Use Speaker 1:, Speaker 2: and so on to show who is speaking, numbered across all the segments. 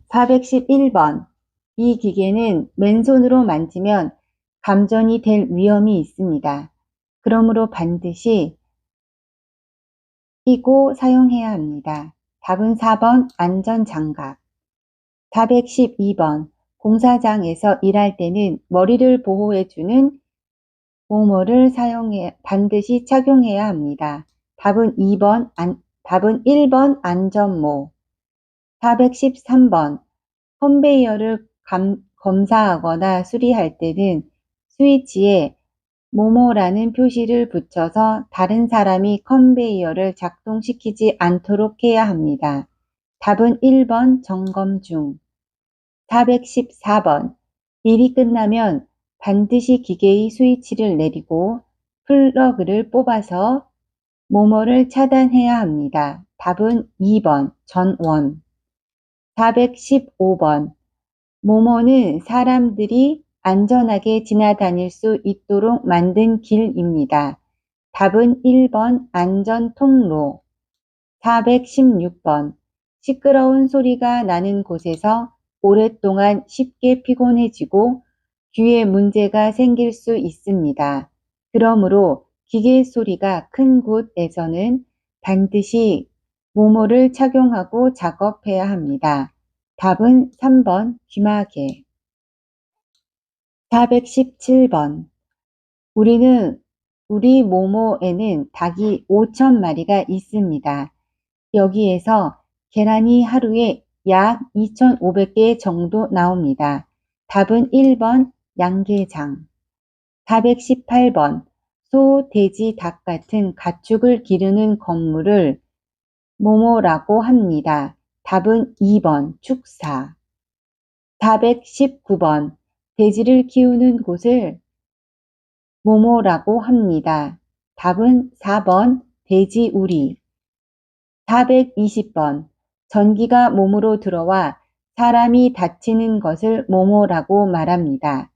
Speaker 1: 411번. 이 기계는 맨손으로 만지면 감전이 될 위험이 있습니다. 그러므로 반드시 끼고 사용해야 합니다. 답은 4번 안전장갑. 412번. 공사장에서 일할 때는 머리를 보호해주는 모모를 반드시 착용해야 합니다. 답은 1번 안전모. 413번. 컨베이어를 검사하거나 수리할 때는 스위치에 모모라는 표시를 붙여서 다른 사람이 컨베이어를 작동시키지 않도록 해야 합니다. 답은 1번 점검 중. 414번. 일이 끝나면 반드시 기계의 스위치를 내리고 플러그를 뽑아서 모모를 차단해야 합니다. 답은 2번 전원. 415번. 모모는 사람들이 안전하게 지나다닐 수 있도록 만든 길입니다. 답은 1번 안전통로. 416번. 시끄러운 소리가 나는 곳에서 오랫동안 쉽게 피곤해지고 귀에 문제가 생길 수 있습니다. 그러므로 기계 소리가 큰 곳에서는 반드시 모모를 착용하고 작업해야 합니다. 답은 3번 귀마개. 417번. 우리 모모에는 닭이 5,000마리가 있습니다. 여기에서 계란이 하루에 약 2,500개 정도 나옵니다. 답은 1번 양계장. 418번. 소, 돼지, 닭 같은 가축을 기르는 건물을 뭐뭐라고 합니다. 답은 2번 축사. 419번. 돼지를 키우는 곳을 뭐뭐라고 합니다. 답은 4번 돼지우리. 420번. 전기가 몸으로 들어와 사람이 다치는 것을 뭐뭐라고 말합니다.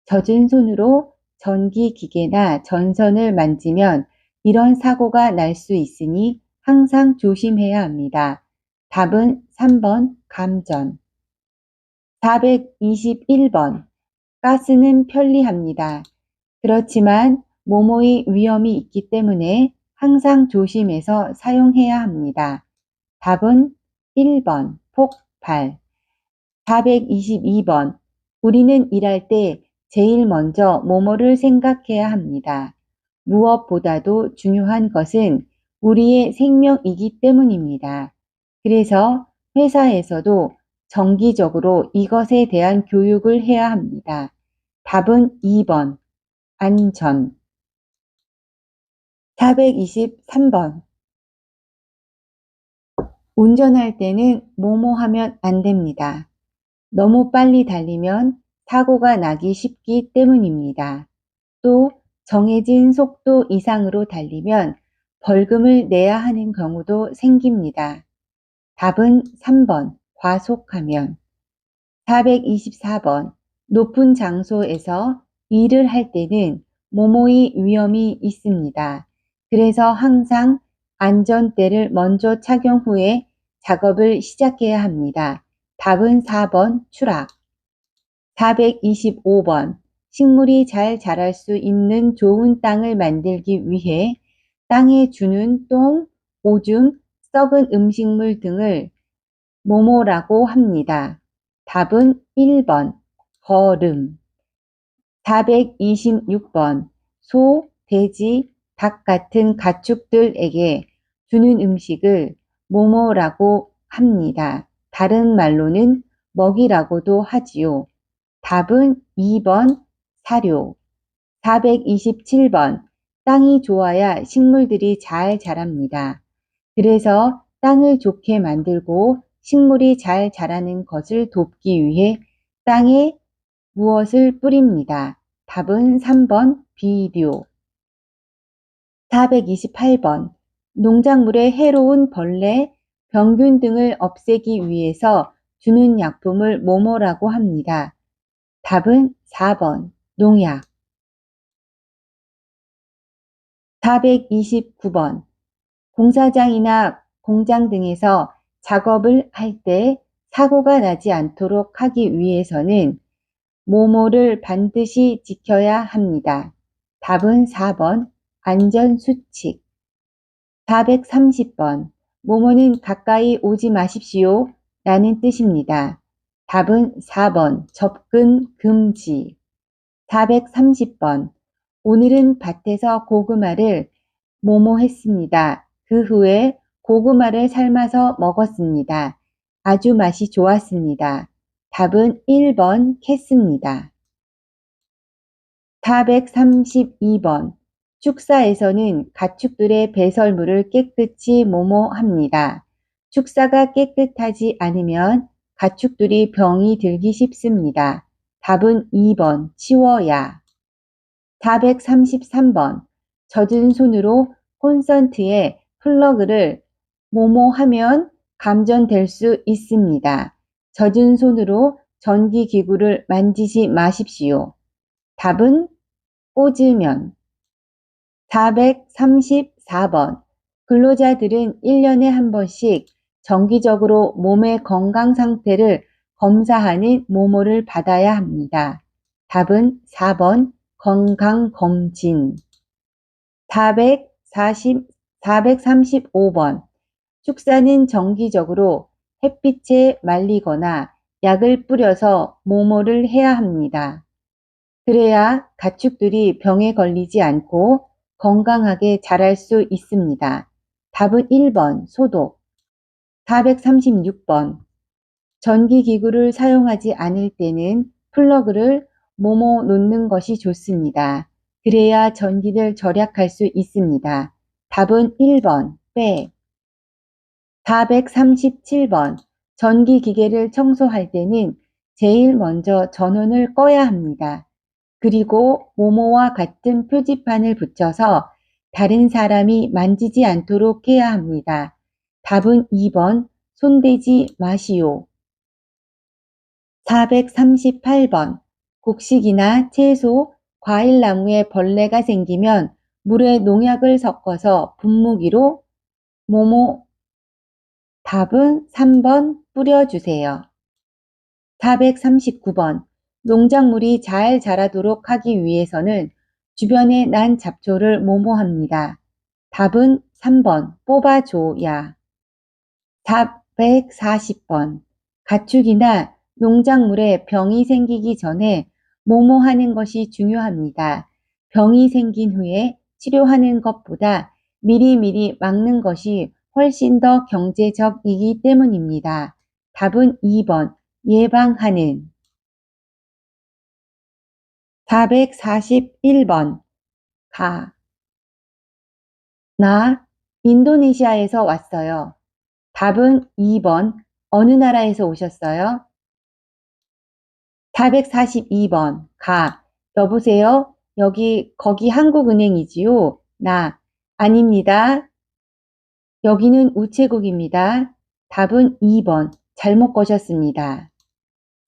Speaker 1: 젖은 손으로 전기기계나 전선을 만지면 이런 사고가 날 수 있으니 항상 조심해야 합니다. 답은 3번 감전. 421번. 가스는 편리합니다. 그렇지만 모모의 위험이 있기 때문에 항상 조심해서 사용해야 합니다. 답은 1번 폭발. 422번. 우리는 일할 때 제일 먼저 뭐뭐를 생각해야 합니다. 무엇보다도 중요한 것은 우리의 생명이기 때문입니다. 그래서 회사에서도 정기적으로 이것에 대한 교육을 해야 합니다. 답은 2번 안전. 423번. 운전할 때는 뭐뭐 하면 안 됩니다. 너무 빨리 달리면 사고가 나기 쉽기 때문입니다. 또 정해진 속도 이상으로 달리면 벌금을 내야 하는 경우도 생깁니다. 답은 3번 과속하면. 424번. 높은 장소에서 일을 할 때는 모모의 위험이 있습니다. 그래서 항상 안전대를 먼저 착용 후에 작업을 시작해야 합니다. 답은 4번 추락. 425번. 식물이 잘 자랄 수 있는 좋은 땅을 만들기 위해 땅에 주는 똥, 오줌, 썩은 음식물 등을 뭐뭐라고 합니다. 답은 1번 거름. 426번. 소, 돼지, 닭 같은 가축들에게 주는 음식을 뭐뭐라고 합니다. 다른 말로는 먹이라고도 하지요. 답은 2번 사료. 427번. 땅이 좋아야 식물들이 잘 자랍니다. 그래서 땅을 좋게 만들고 식물이 잘 자라는 것을 돕기 위해 땅에 무엇을 뿌립니다. 답은 3번 비료. 428번. 농작물에 해로운 벌레, 병균 등을 없애기 위해서 주는 약품을 뭐뭐라고 합니다. 답은 4번 농약. 429번. 공사장이나 공장 등에서 작업을 할 때 사고가 나지 않도록 하기 위해서는 뭐뭐를 반드시 지켜야 합니다. 답은 4번 안전수칙. 430번 뭐뭐는 가까이 오지 마십시오 라는 뜻입니다. 답은 4번 접근 금지. 430번 오늘은 밭에서 고구마를 뭐뭐 했습니다. 그 후에 고구마를 삶아서 먹었습니다. 아주 맛이 좋았습니다. 답은 1번 캤습니다. 432번 축사에서는 가축들의 배설물을 깨끗이 뭐뭐합니다. 축사가 깨끗하지 않으면 가축들이 병이 들기 쉽습니다. 답은 2번 치워야. 433번 젖은 손으로 콘센트에 플러그를 뭐뭐하면 감전될 수 있습니다. 젖은 손으로 전기기구를 만지지 마십시오. 답은 꽂으면. 434번 근로자들은 1년에 한 번씩 정기적으로 몸의 건강 상태를 검사하는 뭐뭐를 받아야 합니다. 답은 4번 건강검진. 435번 축사는 정기적으로 햇빛에 말리거나 약을 뿌려서 뭐뭐를 해야 합니다. 그래야 가축들이 병에 걸리지 않고 건강하게 자랄 수 있습니다. 답은 1번 소독. 436번 전기기구를 사용하지 않을 때는 플러그를 뭐뭐 놓는 것이 좋습니다. 그래야 전기를 절약할 수 있습니다. 답은 1번 빼. 437번 전기기계를 청소할 때는 제일 먼저 전원을 꺼야 합니다. 그리고 모모와 같은 표지판을 붙여서 다른 사람이 만지지 않도록 해야 합니다. 답은 2번 손대지 마시오. 438번 곡식이나 채소, 과일나무에 벌레가 생기면 물에 농약을 섞어서 분무기로 뭐뭐. 답은 3번 뿌려주세요. 439번 농작물이 잘 자라도록 하기 위해서는 주변에 난 잡초를 뭐뭐합니다. 답은 3번 뽑아줘야. 440번 가축이나 농작물에 병이 생기기 전에 뭐뭐하는 것이 중요합니다. 병이 생긴 후에 치료하는 것보다 미리미리 막는 것이 훨씬 더 경제적이기 때문입니다. 답은 2번 예방하는. 441번 가. 나 인도네시아에서 왔어요. 답은 2번 어느 나라에서 오셨어요? 442번 가. 여보세요? 거기 한국은행이지요? 나. 아닙니다. 여기는 우체국입니다. 답은 2번 잘못 거셨습니다.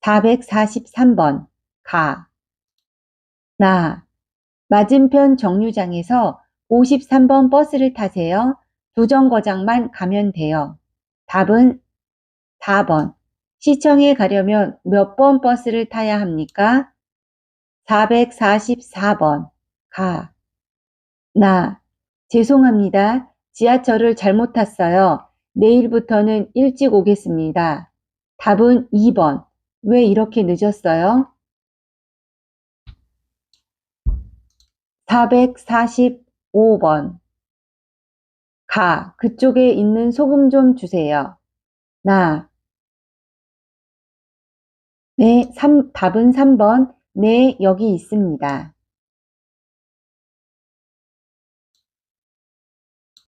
Speaker 1: 443번 가. 나. 맞은편 정류장에서 53번 버스를 타세요. 두 정거장만 가면 돼요. 답은 4번. 시청에 가려면 몇 번 버스를 타야 합니까? 444번. 가. 나. 죄송합니다. 지하철을 잘못 탔어요. 내일부터는 일찍 오겠습니다. 답은 2번. 왜 이렇게 늦었어요? 445번. 가. 그쪽에 있는 소금 좀 주세요. 나. 네, 답은 3번. 네, 여기 있습니다.